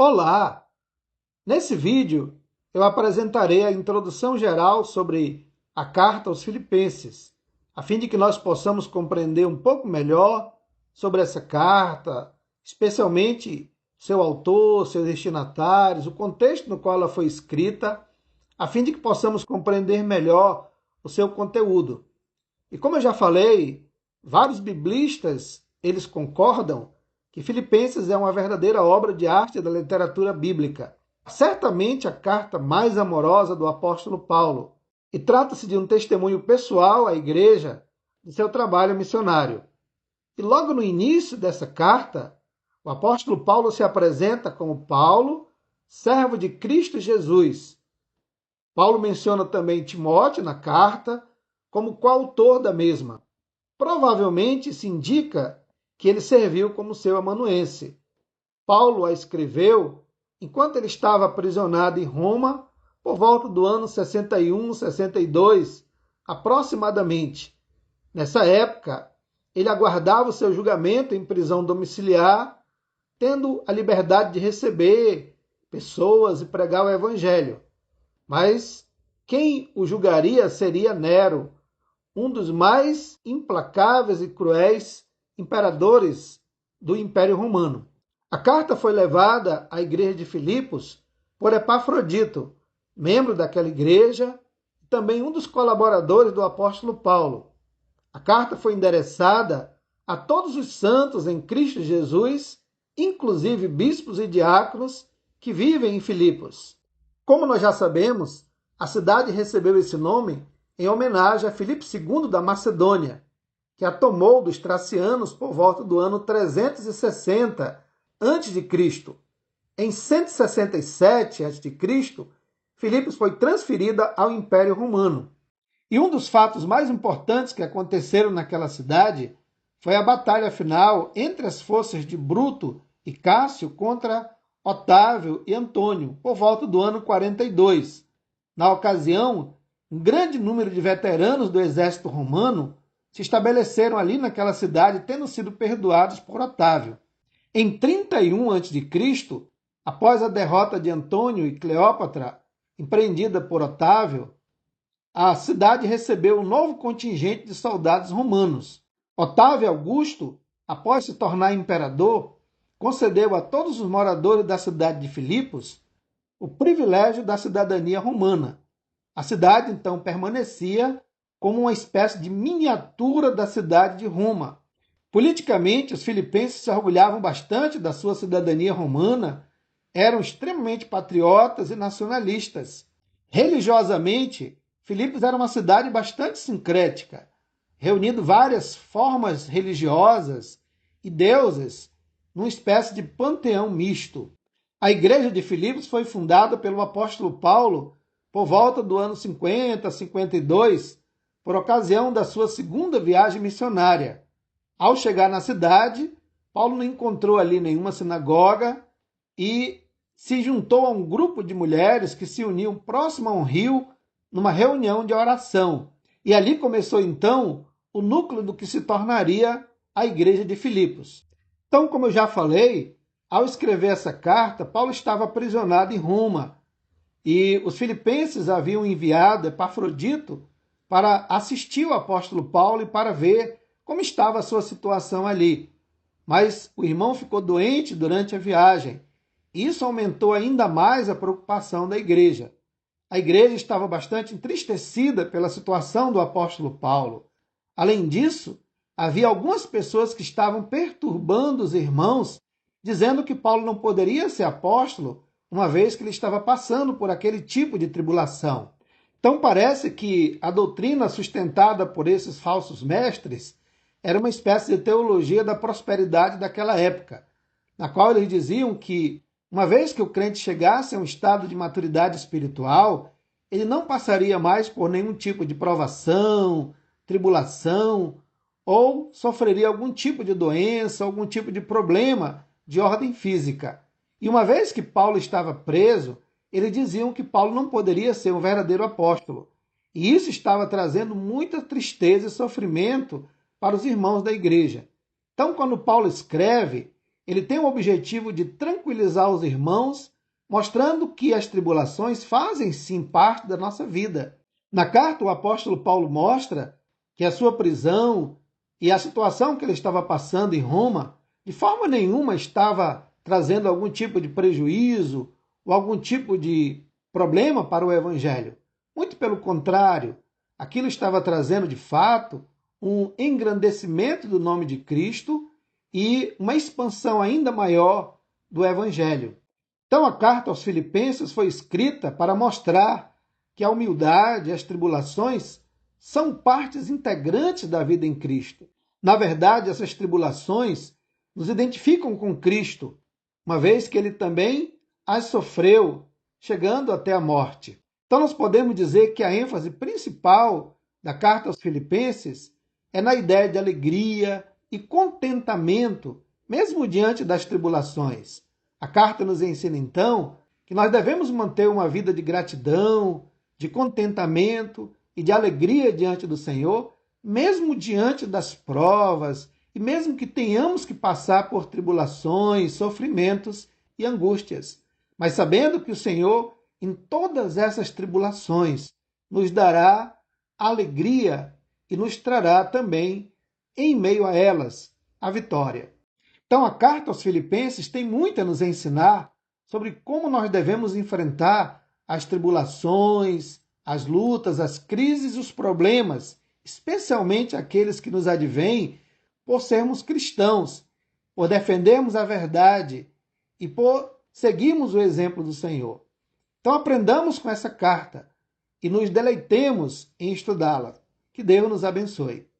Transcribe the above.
Olá! Nesse vídeo eu apresentarei a introdução geral sobre a carta aos Filipenses, a fim de que nós possamos compreender um pouco melhor sobre essa carta, especialmente seu autor, seus destinatários, o contexto no qual ela foi escrita, a fim de que possamos compreender melhor o seu conteúdo. E como eu já falei, vários biblistas, eles concordam que Filipenses é uma verdadeira obra de arte da literatura bíblica. Certamente a carta mais amorosa do apóstolo Paulo. E trata-se de um testemunho pessoal à igreja de seu trabalho missionário. E logo no início dessa carta, o apóstolo Paulo se apresenta como Paulo, servo de Cristo Jesus. Paulo menciona também Timóteo na carta como coautor da mesma. Provavelmente se indica que ele serviu como seu amanuense. Paulo a escreveu enquanto ele estava aprisionado em Roma por volta do ano 61, 62, aproximadamente. Nessa época, ele aguardava o seu julgamento em prisão domiciliar, tendo a liberdade de receber pessoas e pregar o evangelho. Mas quem o julgaria seria Nero, um dos mais implacáveis e cruéis imperadores do Império Romano. A carta foi levada à igreja de Filipos por Epafrodito, membro daquela igreja e também um dos colaboradores do apóstolo Paulo. A carta foi endereçada a todos os santos em Cristo Jesus, inclusive bispos e diáconos que vivem em Filipos. Como nós já sabemos, a cidade recebeu esse nome em homenagem a Filipe II da Macedônia, que a tomou dos Tracianos por volta do ano 360 a.C. Em 167 a.C., Filipos foi transferida ao Império Romano. E um dos fatos mais importantes que aconteceram naquela cidade foi a batalha final entre as forças de Bruto e Cássio contra Otávio e Antônio, por volta do ano 42. Na ocasião, um grande número de veteranos do exército romano se estabeleceram ali naquela cidade, tendo sido perdoados por Otávio. Em 31 a.C., após a derrota de Antônio e Cleópatra, empreendida por Otávio, a cidade recebeu um novo contingente de soldados romanos. Otávio Augusto, após se tornar imperador, concedeu a todos os moradores da cidade de Filipos o privilégio da cidadania romana. A cidade, então, permanecia como uma espécie de miniatura da cidade de Roma. Politicamente, os filipenses se orgulhavam bastante da sua cidadania romana, eram extremamente patriotas e nacionalistas. Religiosamente, Filipos era uma cidade bastante sincrética, reunindo várias formas religiosas e deuses numa espécie de panteão misto. A igreja de Filipos foi fundada pelo apóstolo Paulo por volta do ano 50, 52, por ocasião da sua segunda viagem missionária. Ao chegar na cidade, Paulo não encontrou ali nenhuma sinagoga e se juntou a um grupo de mulheres que se uniam próximo a um rio numa reunião de oração. E ali começou então o núcleo do que se tornaria a igreja de Filipos. Então, como eu já falei, ao escrever essa carta, Paulo estava aprisionado em Roma e os filipenses haviam enviado Epafrodito para assistir o apóstolo Paulo e para ver como estava a sua situação ali. Mas o irmão ficou doente durante a viagem. Isso aumentou ainda mais a preocupação da igreja. A igreja estava bastante entristecida pela situação do apóstolo Paulo. Além disso, havia algumas pessoas que estavam perturbando os irmãos, dizendo que Paulo não poderia ser apóstolo, uma vez que ele estava passando por aquele tipo de tribulação. Então parece que a doutrina sustentada por esses falsos mestres era uma espécie de teologia da prosperidade daquela época, na qual eles diziam que, uma vez que o crente chegasse a um estado de maturidade espiritual, ele não passaria mais por nenhum tipo de provação, tribulação, ou sofreria algum tipo de doença, algum tipo de problema de ordem física. E uma vez que Paulo estava preso, eles diziam que Paulo não poderia ser um verdadeiro apóstolo. E isso estava trazendo muita tristeza e sofrimento para os irmãos da igreja. Então, quando Paulo escreve, ele tem o objetivo de tranquilizar os irmãos, mostrando que as tribulações fazem sim parte da nossa vida. Na carta, o apóstolo Paulo mostra que a sua prisão e a situação que ele estava passando em Roma, de forma nenhuma estava trazendo algum tipo de prejuízo ou algum tipo de problema para o evangelho. Muito pelo contrário, aquilo estava trazendo de fato um engrandecimento do nome de Cristo e uma expansão ainda maior do evangelho. Então a carta aos Filipenses foi escrita para mostrar que a humildade e as tribulações são partes integrantes da vida em Cristo. Na verdade, essas tribulações nos identificam com Cristo, uma vez que ele também as sofreu, chegando até a morte. Então nós podemos dizer que a ênfase principal da carta aos Filipenses é na ideia de alegria e contentamento, mesmo diante das tribulações. A carta nos ensina então que nós devemos manter uma vida de gratidão, de contentamento e de alegria diante do Senhor, mesmo diante das provas e mesmo que tenhamos que passar por tribulações, sofrimentos e angústias. Mas sabendo que o Senhor, em todas essas tribulações, nos dará alegria e nos trará também, em meio a elas, a vitória. Então, a carta aos Filipenses tem muito a nos ensinar sobre como nós devemos enfrentar as tribulações, as lutas, as crises e os problemas, especialmente aqueles que nos advêm por sermos cristãos, por defendermos a verdade e por seguirmos o exemplo do Senhor. Então, aprendamos com essa carta e nos deleitemos em estudá-la. Que Deus nos abençoe.